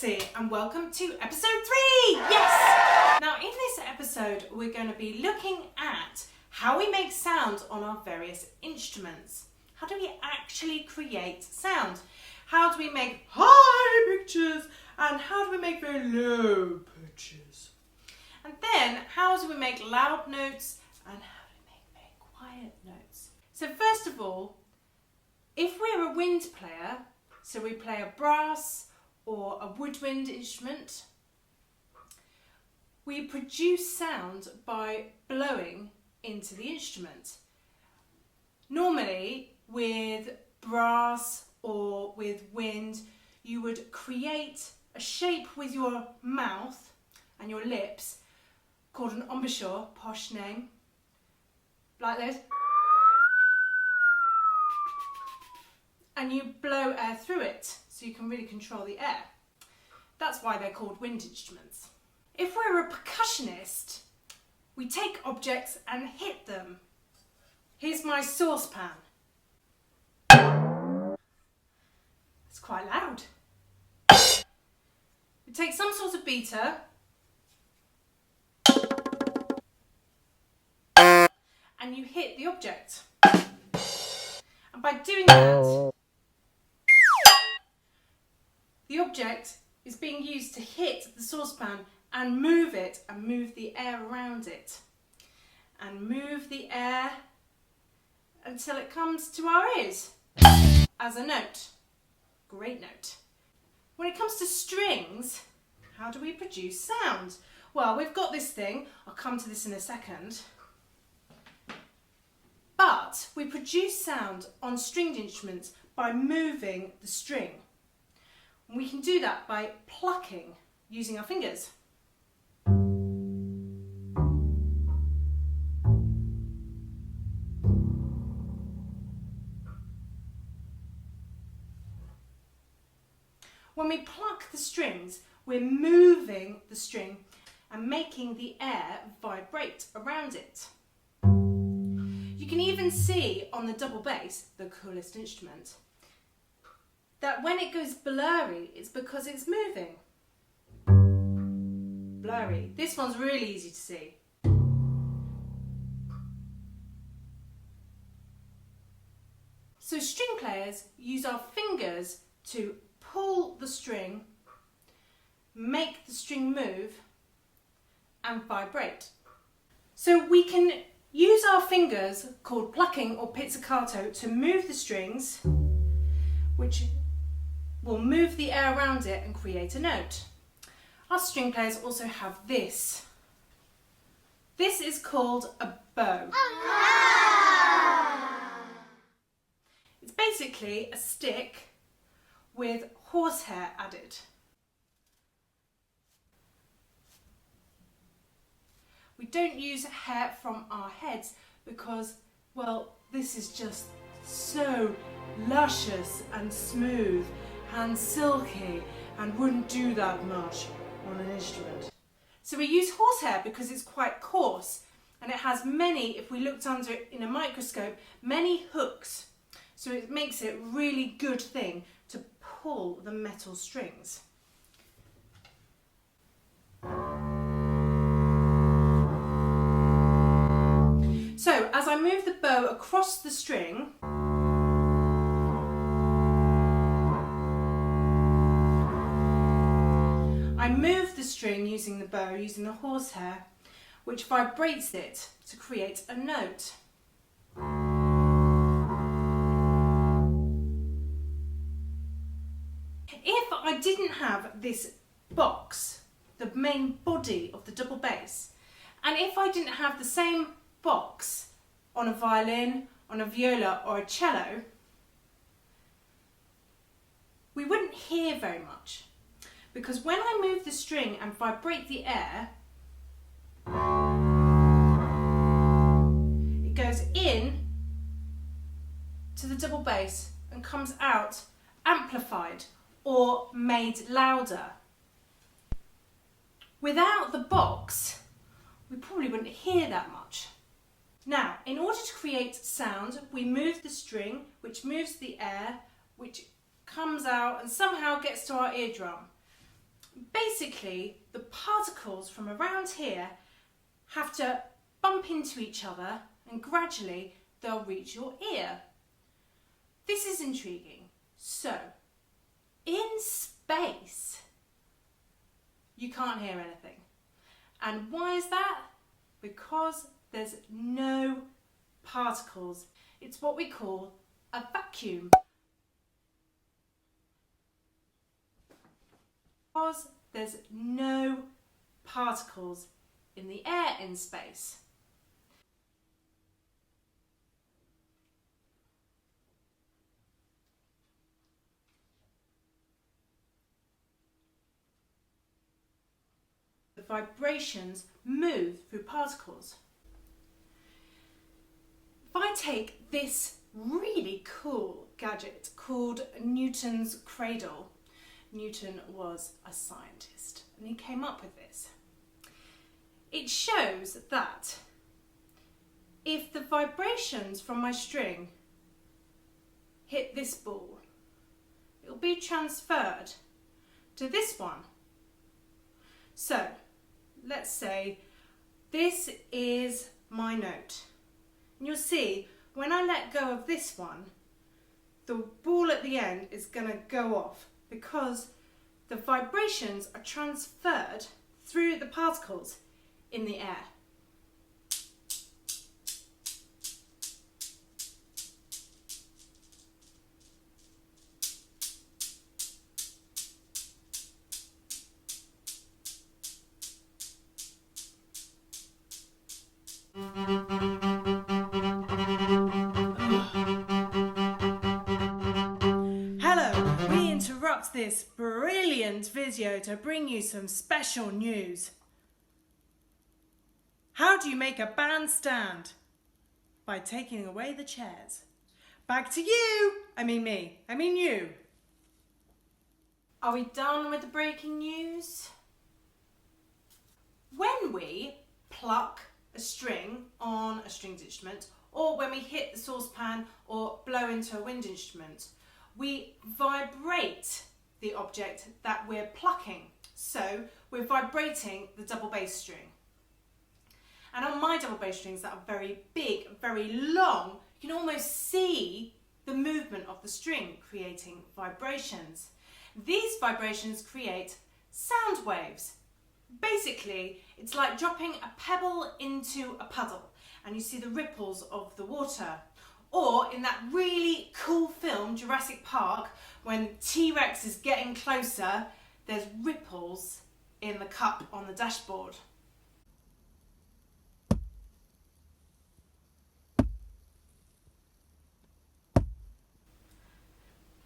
Lexi and welcome to episode 3! Yes! Now in this episode we're going to be looking at how we make sound on our various instruments. How do we actually create sound? How do we make high pitches and how do we make very low pitches? And then how do we make loud notes and how do we make very quiet notes? So first of all, if we're a wind player, so we play a brass or a woodwind instrument, we produce sound by blowing into the instrument. Normally with brass or with wind, you would create a shape with your mouth and your lips called an embouchure, posh name, like this. And you blow air through it so you can really control the air. That's why they're called wind instruments. If we're a percussionist, we take objects and hit them. Here's my saucepan. It's quite loud. We take some sort of beater and you hit the object. And by doing that, the object is being used to hit the saucepan and move it and move the air around it. And move the air until it comes to our ears as a note. Great note. When it comes to strings, how do we produce sound? Well, we've got this thing. I'll come to this in a second. But we produce sound on stringed instruments by moving the string. And we can do that by plucking using our fingers. When we pluck the strings, we're moving the string and making the air vibrate around it. You can even see on the double bass, the coolest instrument, that when it goes blurry, it's because it's moving. Blurry. This one's really easy to see. So string players use our fingers to pull the string, make the string move and vibrate. So we can use our fingers, called plucking or pizzicato, to move the strings, which will move the air around it and create a note. Our string players also have this. This is called a bow. It's basically a stick with horsehair added. We don't use hair from our heads because, well, this is just so luscious and smooth and silky and wouldn't do that much on an instrument. So we use horsehair because it's quite coarse and it has many, if we looked under it in a microscope, many hooks. So it makes it a really good thing to pull the metal strings. So as I move the bow across the string, I move the string using the bow, using the horsehair, which vibrates it to create a note. If I didn't have this box, the main body of the double bass, and if I didn't have the same box on a violin, on a viola or a cello, we wouldn't hear very much. Because when I move the string and vibrate the air, it goes in to the double bass and comes out amplified or made louder. Without the box, we probably wouldn't hear that much. Now, in order to create sound, we move the string, which moves the air, which comes out and somehow gets to our eardrum. Basically, the particles from around here have to bump into each other and gradually they'll reach your ear. This is intriguing. So, in space, you can't hear anything. And why is that? Because there's no particles. It's what we call a vacuum. Because there's no particles in the air in space. The vibrations move through particles. If I take this really cool gadget called Newton's Cradle, Newton was a scientist and he came up with this. It shows that if the vibrations from my string hit this ball, it will be transferred to this one. So, let's say this is my note. And you'll see when I let go of this one, the ball at the end is going to go off because the vibrations are transferred through the particles in the air. Hello, we interrupt this brilliant video to bring you some special news. How do you make a band stand? By taking away the chairs. Back to you! I mean me. I mean you. Are we done with the breaking news? When we pluck a string on a stringed instrument, or when we hit the saucepan or blow into a wind instrument, we vibrate the object that we're plucking. So we're vibrating the double bass string. And on my double bass strings that are very big, very long, you can almost see the movement of the string creating vibrations. These vibrations create sound waves. Basically, it's like dropping a pebble into a puddle and you see the ripples of the water. Or in that really cool film, Jurassic Park, when T-Rex is getting closer, there's ripples in the cup on the dashboard.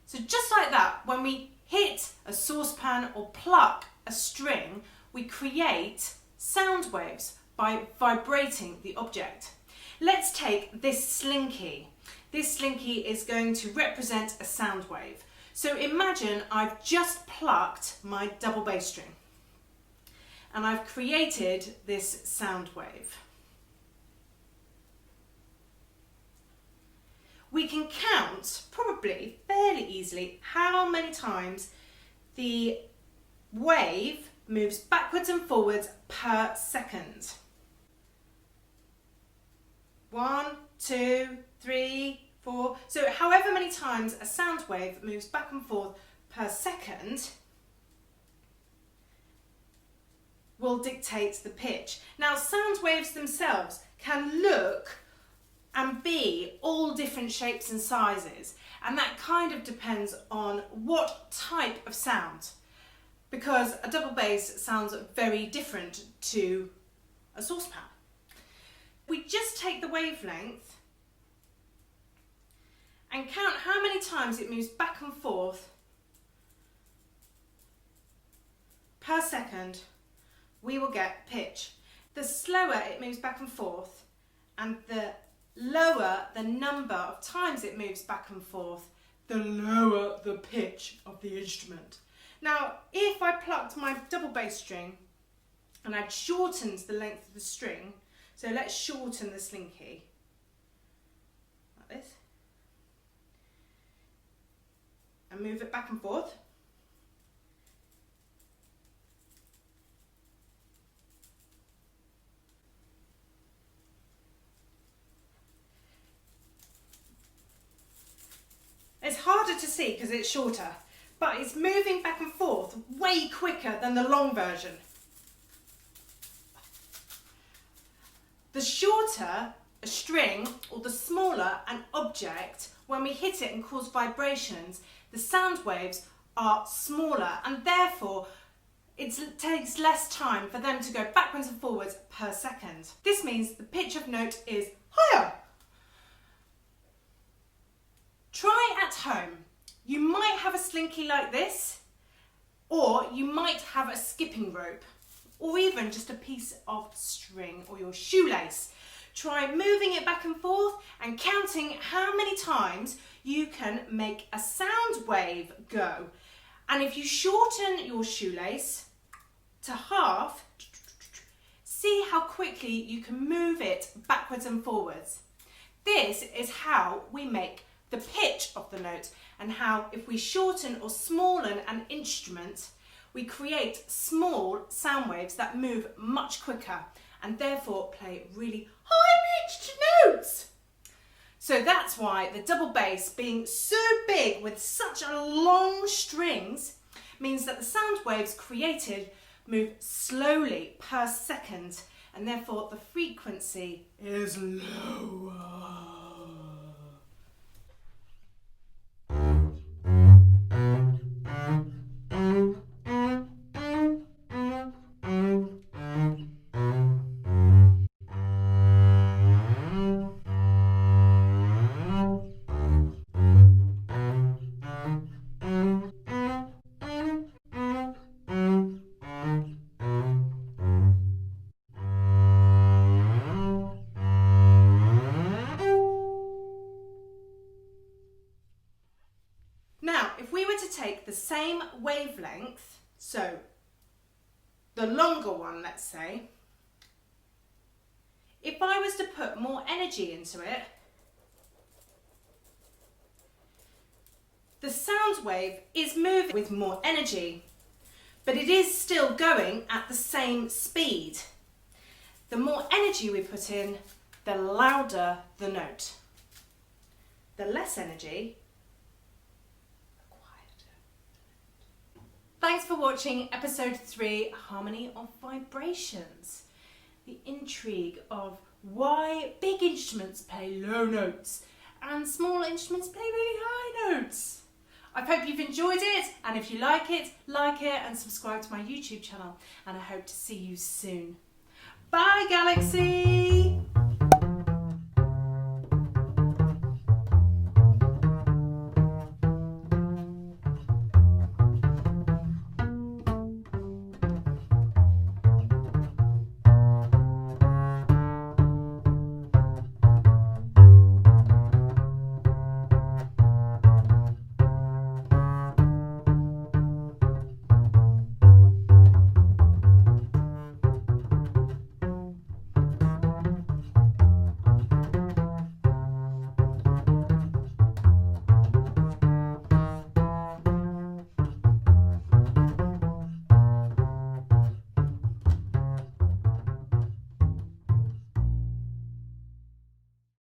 So just like that, when we hit a saucepan or pluck a string, we create sound waves by vibrating the object. Let's take this slinky. This slinky is going to represent a sound wave. So imagine I've just plucked my double bass string and I've created this sound wave. We can count, probably fairly easily, how many times the wave moves backwards and forwards per second. 1, 2, 3, 4. So however many times a sound wave moves back and forth per second will dictate the pitch. Now, sound waves themselves can look and be all different shapes and sizes, and that kind of depends on what type of sound, because a double bass sounds very different to a saucepan. We just take the wavelength and count how many times it moves back and forth per second, we will get pitch. The slower it moves back and forth and the lower the number of times it moves back and forth, the lower the pitch of the instrument. Now, if I plucked my double bass string and I'd shortened the length of the string, so let's shorten the slinky, like this, and move it back and forth. It's harder to see because it's shorter, but it's moving back and forth way quicker than the long version. The shorter a string or the smaller an object, when we hit it and cause vibrations, the sound waves are smaller and therefore it takes less time for them to go backwards and forwards per second. This means the pitch of note is higher. Try at home. You might have a slinky like this, or you might have a skipping rope, or even just a piece of string or your shoelace. Try moving it back and forth and counting how many times you can make a sound wave go. And if you shorten your shoelace to half, see how quickly you can move it backwards and forwards. This is how we make the pitch of the note, and how if we shorten or smallen an instrument, we create small sound waves that move much quicker and therefore play really high-pitched notes. So that's why the double bass, being so big with such a long strings, means that the sound waves created move slowly per second, and therefore the frequency is lower. Now, if we were to take the same wavelength, so the longer one, let's say, if I was to put more energy into it, the sound wave is moving with more energy, but it is still going at the same speed. The more energy we put in, the louder the note. The less energy, Thanks for watching episode 3, Harmony of Vibrations. The intrigue of why big instruments play low notes and small instruments play really high notes. I hope you've enjoyed it, and if you like it and subscribe to my YouTube channel, and I hope to see you soon. Bye, Galaxy!